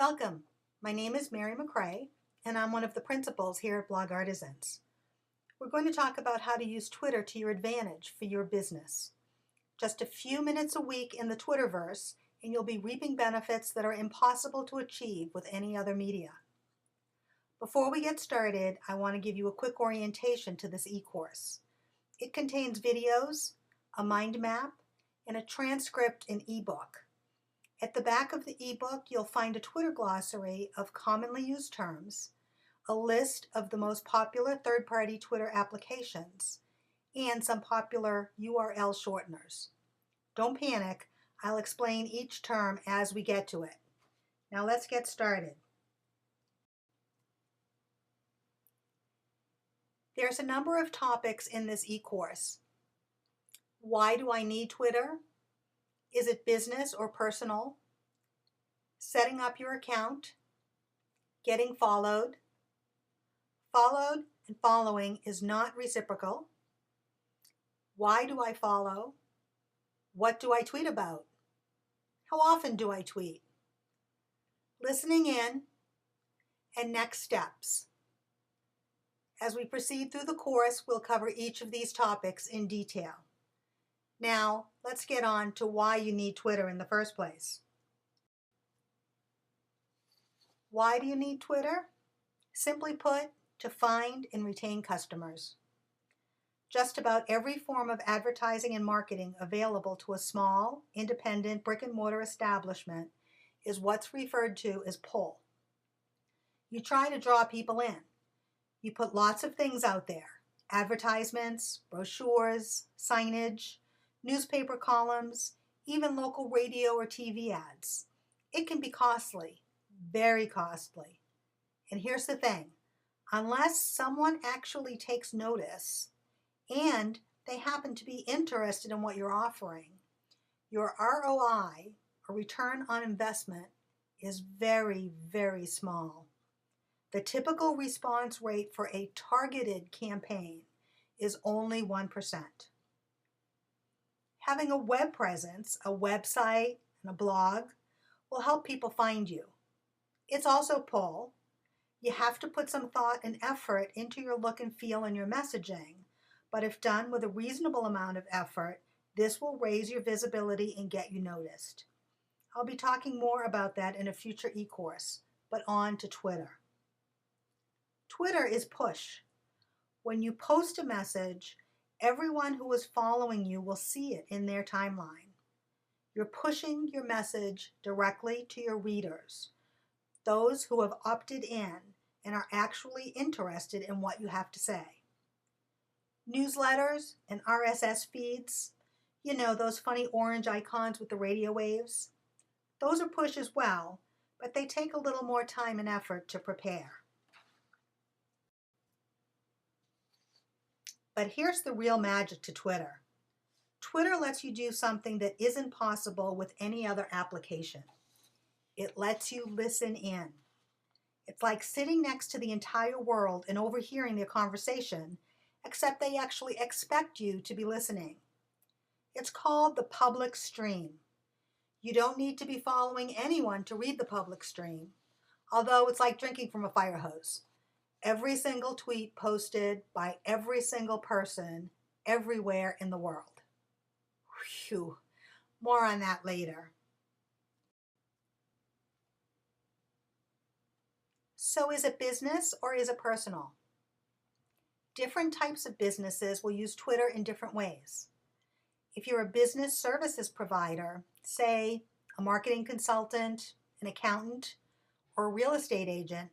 Welcome. My name is Mary McCrae, and I'm one of the principals here at Blog Artisans. We're going to talk about how to use Twitter to your advantage for your business. Just a few minutes a week in the Twitterverse, and you'll be reaping benefits that are impossible to achieve with any other media. Before we get started, I want to give you a quick orientation to this e-course. It contains videos, a mind map, and a transcript and ebook. At the back of the ebook, you'll find a Twitter glossary of commonly used terms, a list of the most popular third-party Twitter applications, and some popular URL shorteners. Don't panic, I'll explain each term as we get to it. Now let's get started. There's a number of topics in this e-course. Why do I need Twitter? Is it business or personal? Setting up your account, getting followed. Followed and following is not reciprocal. Why do I follow? What do I tweet about? How often do I tweet? Listening in, and next steps. As we proceed through the course, we'll cover each of these topics in detail. Now, let's get on to why you need Twitter in the first place. Why do you need Twitter? Simply put, to find and retain customers. Just about every form of advertising and marketing available to a small, independent brick-and-mortar establishment is what's referred to as pull. You try to draw people in. You put lots of things out there: advertisements, brochures, signage, newspaper columns, even local radio or TV ads. It can be costly, very costly. And here's the thing, unless someone actually takes notice and they happen to be interested in what you're offering, your ROI, or return on investment, is very, very small. The typical response rate for a targeted campaign is only 1%. Having a web presence, a website, and a blog will help people find you. It's also pull. You have to put some thought and effort into your look and feel and your messaging, but if done with a reasonable amount of effort, this will raise your visibility and get you noticed. I'll be talking more about that in a future e-course, but on to Twitter. Twitter is push. When you post a message, everyone who is following you will see it in their timeline. You're pushing your message directly to your readers, those who have opted in and are actually interested in what you have to say. Newsletters and RSS feeds, you know, those funny orange icons with the radio waves, those are push as well, but they take a little more time and effort to prepare. But here's the real magic to Twitter. Twitter lets you do something that isn't possible with any other application. It lets you listen in. It's like sitting next to the entire world and overhearing their conversation, except they actually expect you to be listening. It's called the public stream. You don't need to be following anyone to read the public stream, although it's like drinking from a fire hose. Every single tweet posted by every single person everywhere in the world. Phew, more on that later. So is it business or is it personal? Different types of businesses will use Twitter in different ways. If you're a business services provider, say a marketing consultant, an accountant, or a real estate agent,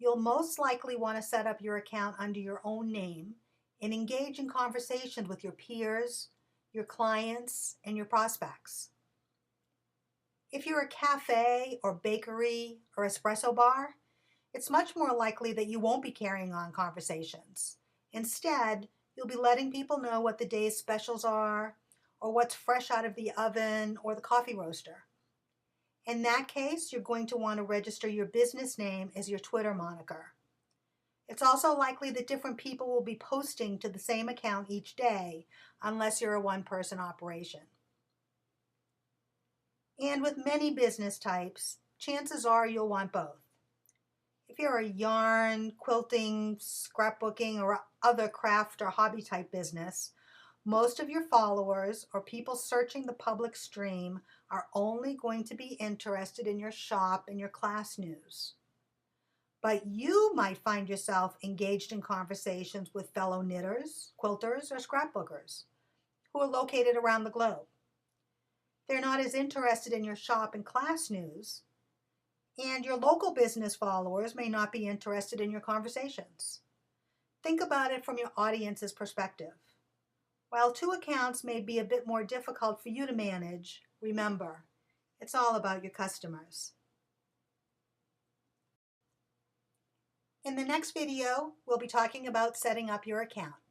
you'll most likely want to set up your account under your own name and engage in conversations with your peers, your clients, and your prospects. If you're a cafe or bakery or espresso bar, it's much more likely that you won't be carrying on conversations. Instead, you'll be letting people know what the day's specials are, or what's fresh out of the oven or the coffee roaster. In that case, you're going to want to register your business name as your Twitter moniker. It's also likely that different people will be posting to the same account each day, unless you're a one-person operation. And with many business types, chances are you'll want both. If you're a yarn, quilting, scrapbooking, or other craft or hobby type business, most of your followers or people searching the public stream are only going to be interested in your shop and your class news. But you might find yourself engaged in conversations with fellow knitters, quilters, or scrapbookers who are located around the globe. They're not as interested in your shop and class news, and your local business followers may not be interested in your conversations. Think about it from your audience's perspective. While two accounts may be a bit more difficult for you to manage, remember, it's all about your customers. In the next video, we'll be talking about setting up your account.